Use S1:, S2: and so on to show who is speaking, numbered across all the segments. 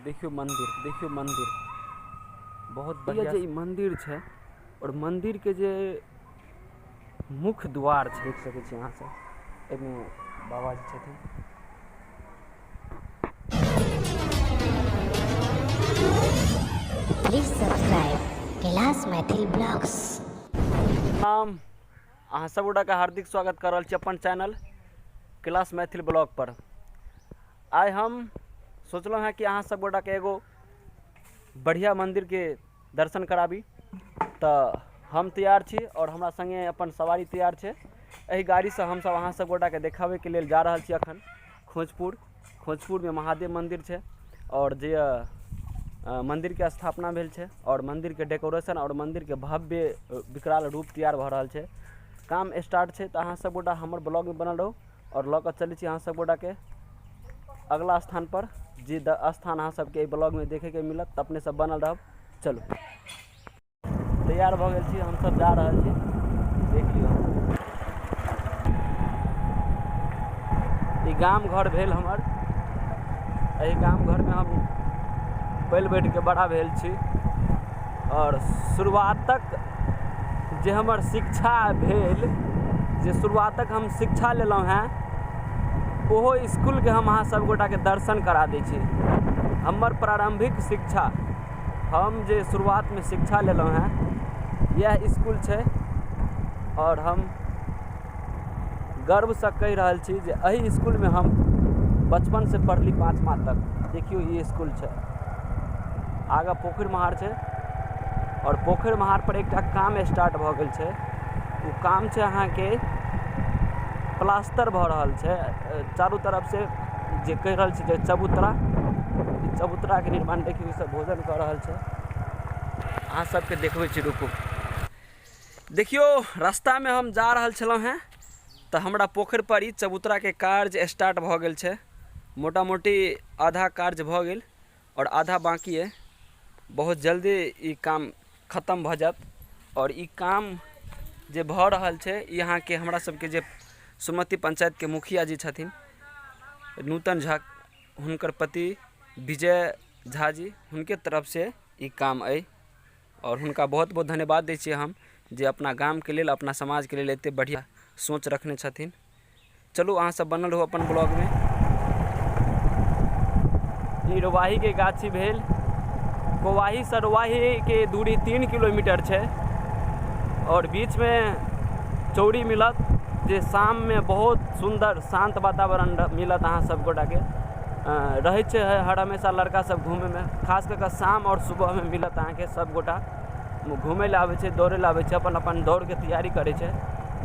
S1: देखियो मंदिर बहुत बढ़िया जे मंदिर है। और मंदिर के जे मुख्य द्वार है देख सके छी यहाँ से। एमे बाबा जी छथिन।
S2: Please subscribe Kailash Maithil blogs.
S1: अहाँ सब गोटा के हार्दिक स्वागत कर रहल छी अपन चैनल कैलाश मैथिल ब्लॉग पर। आइ हम सोचलहुँ हैं कि अहाँ सब गोटा के एगो बढ़िया मंदिर के दर्शन कराबी। तो हम तैयार छी और हमरा संगे अपन सवारी तैयार है। एही गाड़ी से हम सब अहाँ सब गोटा के देखावे के लेल जा रहल छी अखन खोजपुर में महादेव मंदिर है। और जे मंदिर के स्थापना भेल है और मंदिर के डेकोरेशन और मंदिर के भव्य विकराल रूप तैयार भ रहल है। काम स्टार्ट है। तो अहाँ सब गोटा हमर ब्लॉग में बनल रहो और लऽ कऽ चलै छी अहाँ सब गोटा के अगला स्थान पर। जे स्थान अहाँ सबके ब्लॉग में देखे के मिलत अपने सब बनल रहब। चलो तैयार भ गेल छी, हम सब जा रहल छी। देख लियो ई गाम घर भेल हमर। एही गाम घर में हम पल बैठ के बड़ा भेल छी। और शुरुआतक जे हमर शिक्षा भेल, जे शुरुआतक हम शिक्षा लेलहुँ हैं, ओहो स्कूल के हम अहाँ सब गोटा के दर्शन करा दै छी। हमर प्रारंभिक शिक्षा, हम जे शुरुआत में शिक्षा लेलहुँ हैं, यह स्कूल है। और हम गर्व से कह रहल छी जे एही स्कूल में हम बचपन से पढ़ली 5वीं तक। देखियो ये स्कूल है। आगा पोखर महार है और पोखर महार पर एक काम स्टार्ट भ गेल है। वो काम है अहाँ के प्लास्टर भ रहल है चारों तरफ से। जे कह रहल छी जे चबूतरा के निर्माण। देखियो सब भोजन कर रहल है। अहाँ सबके देखबै छी, रुकू। देखियो रास्ता में हम जा रहल छलहुँ हैं तो हमरा पोखर पर ही चबूतरा के कार्य स्टार्ट भ गेल है। मोटा मोटी आधा कार्य भ गेल और आधा बाकी है। बहुत जल्दी ई काम खत्म भ जात। और ई काम जे भ रहल है, यहाँ के हमरा सबके जे सुमति पंचायत के मुखिया जी छथिन नूतन झा, हुनकर पति विजय झा जी, हुनके तरफ से ई काम अइ। और हुनका बहुत बहुत धन्यवाद दै छियै हम, जे अपना गाम के लेल, अपना समाज के लेल एते बढ़िया सोच रखने छथिन। चलू अहाँ सब बनल रहो अपन ब्लॉग में। ई रोवाही के गाछी भेल। कोवाही से रोवाही के दूरी 3 किलोमीटर है। और बीच में चौड़ी मिलत, जे शाम में बहुत सुंदर शांत वातावरण मिलत। अहाँ सब गोटा के रहे छे हर हमेशा लड़का सब घूमे में, खास करके शाम और सुबह में मिलत। अहाँ के सब गोटा घूमे ला आवे छे, दौड़े ला आवे छे, अपन अपन दौड़ के तैयारी करे छे।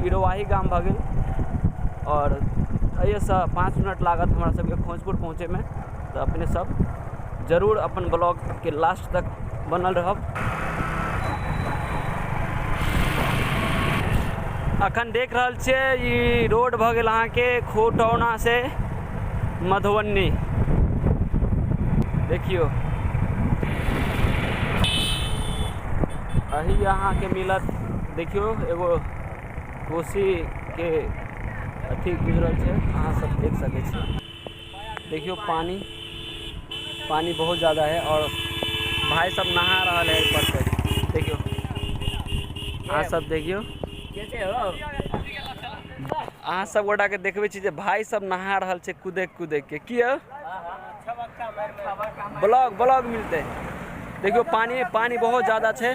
S1: ई रोवाही गाम भ गेल। और अइए से 5 मिनट लागत हमरा सबके खोजपुर पहुँचे में। तो अपने सब जरूर अपन ब्लॉग के लास्ट तक बनल रहब। अखन देख रहल छे ई रोड भ गेल अहाँ के खोटौना से मधुबनी। देखियो अही यहाँ के मिलत। देखियो एगो कोसी के अथी गुजरल है, अहाँ सब देख सके छी। देखियो पानी बहुत ज़्यादा है और भाई सब नहा रहा है ऊपर से। देखियो अहाँ सब देखियो, अहाँ सब गोटा के देखबे छी जे भाई सब नहा रहल छे कूदे के। किया ब्लॉग मिलते। देखियो पानी बहुत ज़्यादा छे।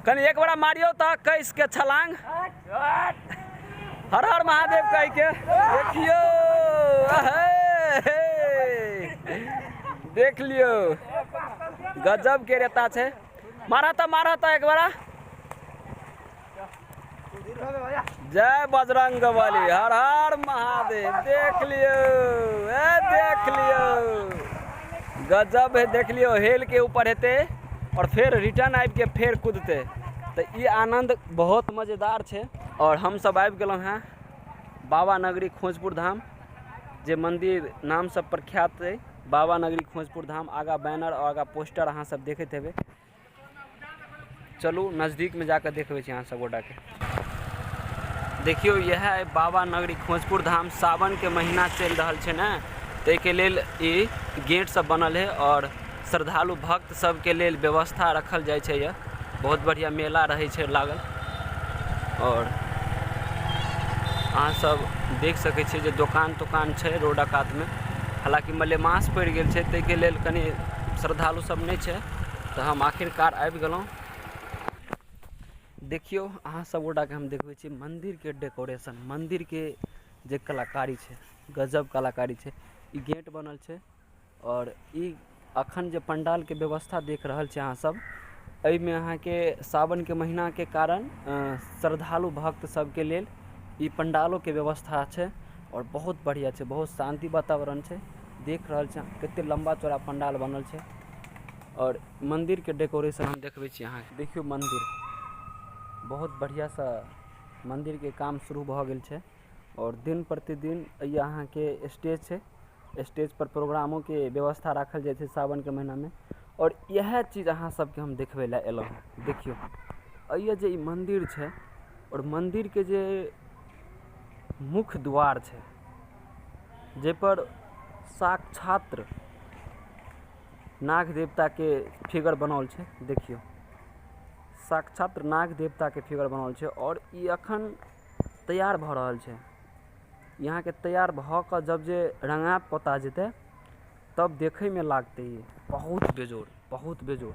S1: कनी एक बार मारियो तो कैस के छलांग। हर हर महादेव कह के। देखियो देख लियो गजब के रेता छे। मारा था एक बार। जय बजरंग बली, हर हर महादेव। देख लियो गजब है। देख लियो हेल के ऊपर हेते और फिर रिटर्न आबि के फिर कूदते। तो ये आनंद बहुत मज़ेदार छे। और हम सब आबि गेलहुँ हैं बाबा नगरी खोजपुर धाम, जे मंदिर नाम सब प्रख्यात है। बाबा नगरी खोजपुर धाम। आगा बैनर और आगा पोस्टर अहाँ सब देखते हेबे। चलू नज़दीक में जाकर देखबे छी अहाँ सब गोटा के। देखियो यह है बाबा नगरी खोजपुर धाम। सावन के महीना चल रहा है ना, ताहिके लेल ई गेट सब बनल है और श्रद्धालु भक्त सबके लेल व्यवस्था रखल जाइ छै। बहुत बढ़िया मेला रहै छै लागल और अहाँ सब देख सकै छियै जे दोकान तोकान छै रोडक कातमे। हालांकि मलेमास पड़ि गेल छै ताहिके लेल कनि श्रद्धालु सब नहीं छै, तो हम आखिरकार आबि गेलहुँ। देखियो अहाँ सब गोटा के हम देखबै छी मंदिर के डेकोरेशन, मंदिर के जे कलाकारी छै, गजब कलाकारी छै। ई गेट बनल छै और ई अखन जे पंडाल के व्यवस्था देख रहल छी अहाँ सब, एहिमे अहाँ के सावन के महीना के कारण श्रद्धालु भक्त सबके लेल ई पंडालों के व्यवस्था छै और बहुत बढ़िया छै, बहुत शांति वातावरण छै। देख रहल छी कते लंबा चौड़ा पंडाल बनल छै और मंदिर के डेकोरेशन हम देखबै छी अहाँ के। देखियो मंदिर बहुत बढ़िया सा मंदिर के काम शुरू भ गेल छै और दिन प्रतिदिन ये अहाँ के स्टेज छै, स्टेज पर प्रोग्रामों के व्यवस्था राखल जाय छै सावन के महीना में। और यह चीज अहाँ सबके हम देखबै ला एलहुँ हैं। देखियो अइए जे ई मंदिर छै और मंदिर के जे मुख्य द्वार छै, जे पर साक्षात नाग देवता के फिगर बनाओल छै। देखियो साक्षात नाग देवता के फिगर बनाओल छै और ई अखन तैयार भ रहल छै। यहाँ के तैयार भ क जब जे रंगा पोता जेतै तब देखे में लागते ये बहुत बेजोड़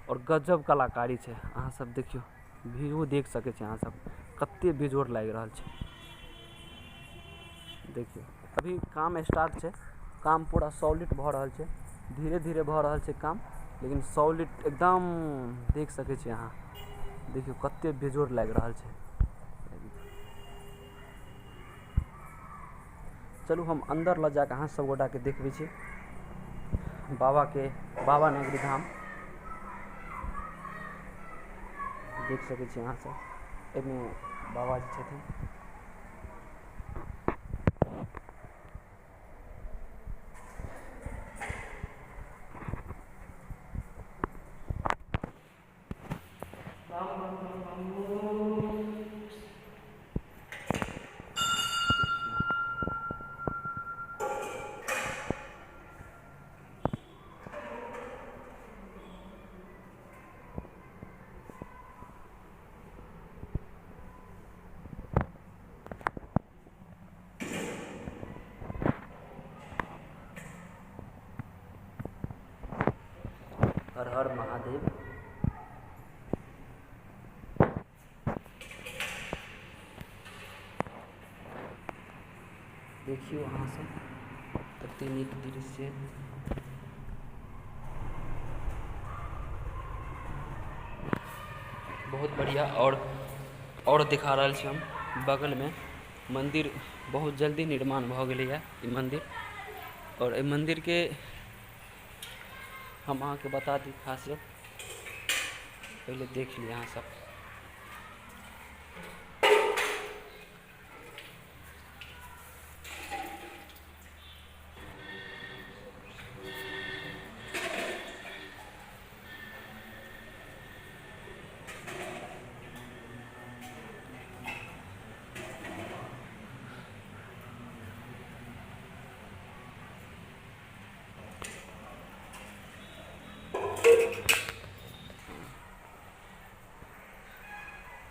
S1: और गजब कलाकारी छै। अहाँ सब देखियो व्यू देख सकै छी अहाँ सब, कते बेजोड़ लाग रहल छै। देखियो अभी काम स्टार्ट छै, काम पूरा सॉलिड भ रहल छै, धीरे धीरे भ रहल छै काम, लेकिन सॉलिड एकदम देख सकै छी अहाँ। देखियो कते बेजोड़ लाग रहल छै। चलू हम अंदर ल जाके अहाँ सब गोटा के देखबै छी बाबा नगरी धाम। देख सकै छी अहाँ सब, एहिमे बाबा जी छथिन। हर हर महादेव। देखियो अहाँ सब कते नीक दृश्य, बहुत बढ़िया। और दिखा रहल छी हम बगल में मंदिर बहुत जल्दी निर्माण भ गेलै है ई मंदिर। और ए मंदिर के हम अहाँ के बता दी खासियत, पहले देख लिया अहाँ सब।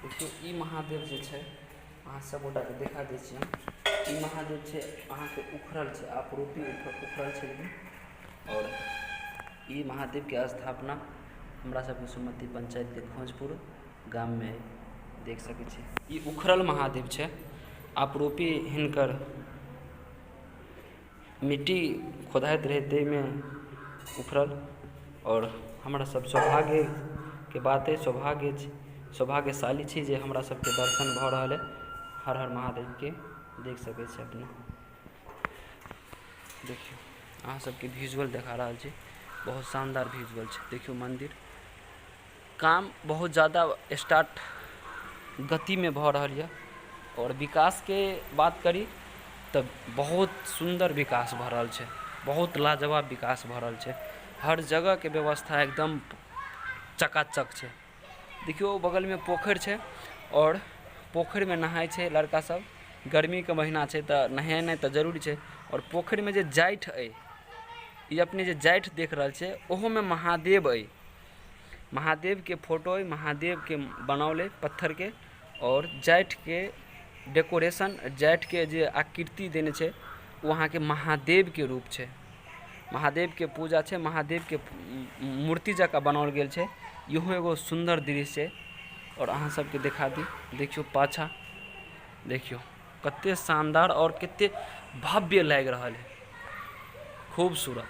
S1: देखियो ई महादेव जे छै अहाँ सब गोटा के देखा दै छी हम। ई महादेव छै अहाँ के उखड़ल छै, आपरूपी उखड़ल छै। और ई महादेव के स्थापना हमरा सबके सुमति पंचायत के खोजपुर गाम में देख सकै छी। ई उखड़ल महादेव छै, आपरूपी हिनकर मिट्टी खोदाइत रहे तै में उखड़ल। और हमरा सब सौभाग्य के बात है, सौभाग्यशाली छी जे हमरा सबके दर्शन भ रहल है हर हर महादेव के। देख सकै छी अपने, देखियो अहाँ सबके विजुअल देखा रहल छी, बहुत शानदार विजुअल छै। देखियो मंदिर काम बहुत ज़्यादा स्टार्ट गति में भ रहल है। और विकास के बात करी तो बहुत सुंदर विकास भ रहल छै, बहुत लाजवाब विकास भ रहल छै। हर जगह के व्यवस्था एकदम चकाचक छै। देखियो बगल में पोखर छै और पोखर में नहाय छै लड़का सब, गर्मी के महीना छै तऽ नहेनाइ तऽ जरूरी छै। और पोखरि में जे जाइठ अइ, ये अपने जे जाइठ देख रहल छै ओहो में महादेव अइ। महादेव के फोटो अइ, महादेव के बनावल अइ पत्थर के। और जाइठ के डेकोरेशन, जाइठ के जे आकृति देने छै वो अहाँ के महादेव के रूप छै। महादेव के पूजा छै, महादेव के मूर्ति जकाँ बनाओल गेल छै। इहो एगो सुंदर दृश्य छै। और अहाँ सबके देखा दी, देखियो पाछा देखियो कते शानदार और कते भव्य लाग रहल है, खूबसूरत।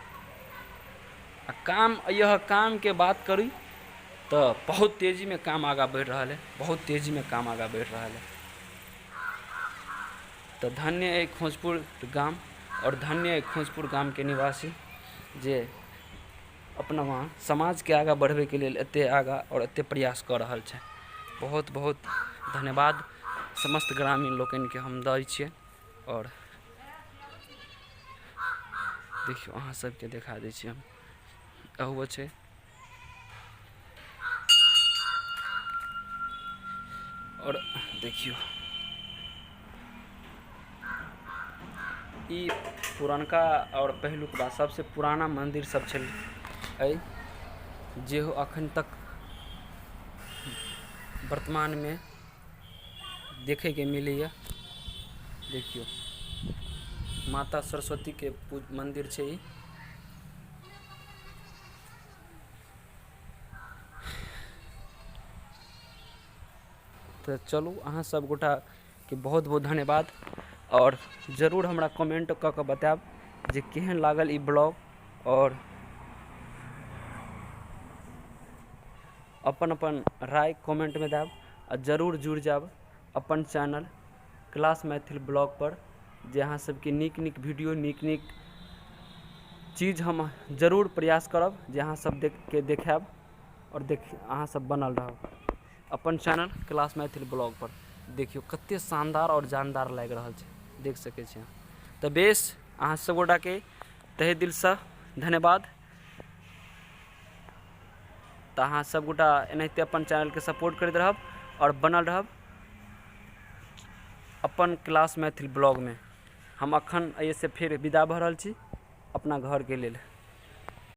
S1: आ काम, यह काम के बात करी तो बहुत तेजी में काम आगा बढ़ रहा है, बहुत तेजी में काम आगा बढ़ रहा है। तो धन्य है खोजपुर गाम और धन्य है खोजपुर गाम के निवासी जे अपना वहाँ समाज के आगा बढ़वे के लिए एते आगा और एते प्रयास कर रहा है। बहुत बहुत धन्यवाद समस्त ग्रामीण लोकन के हम दै छियै। और देखियो अहाँ सबके देखा दै छियै हम, अहुओ छै। और देखियो ई पुरनका और पहिलुका सबसे पुराना मंदिर सब छल जे अखन तक वर्तमान में देखे के मिलैया। देखियो माता सरस्वती के मंदिर छै ई। तो चलू अहाँ सब गोटा के बहुत बहुत धन्यवाद। और जरूर हमरा कमेंट क के बताएब जे केहन लागल ई ब्लॉग। और अपन अपन राय कमेंट में देब। आ जरूर जुड़ जाब अपन चैनल क्लास मैथिल ब्लॉग पर, जे अहाँ सबके नीक नीक वीडियो, नीक नीक चीज हम जरूर प्रयास करब जे अहाँ सब देखाब और अहाँ सब बनल रहब अपन चैनल क्लास मैथिल ब्लॉग पर। देखियो कते शानदार और जानदार लाग रहा है, देख सके छी। तो बेस अहाँ सब गोटा के तहे दिल से धन्यवाद। तो अहाँ सब गोटा एनाहिते अपन चैनल के सपोर्ट करते रहब और बनल रहब अपन क्लास मैथिल ब्लॉग में। हम अखन ऐसे फिर विदा भ रहल छी अपना घर के लेल।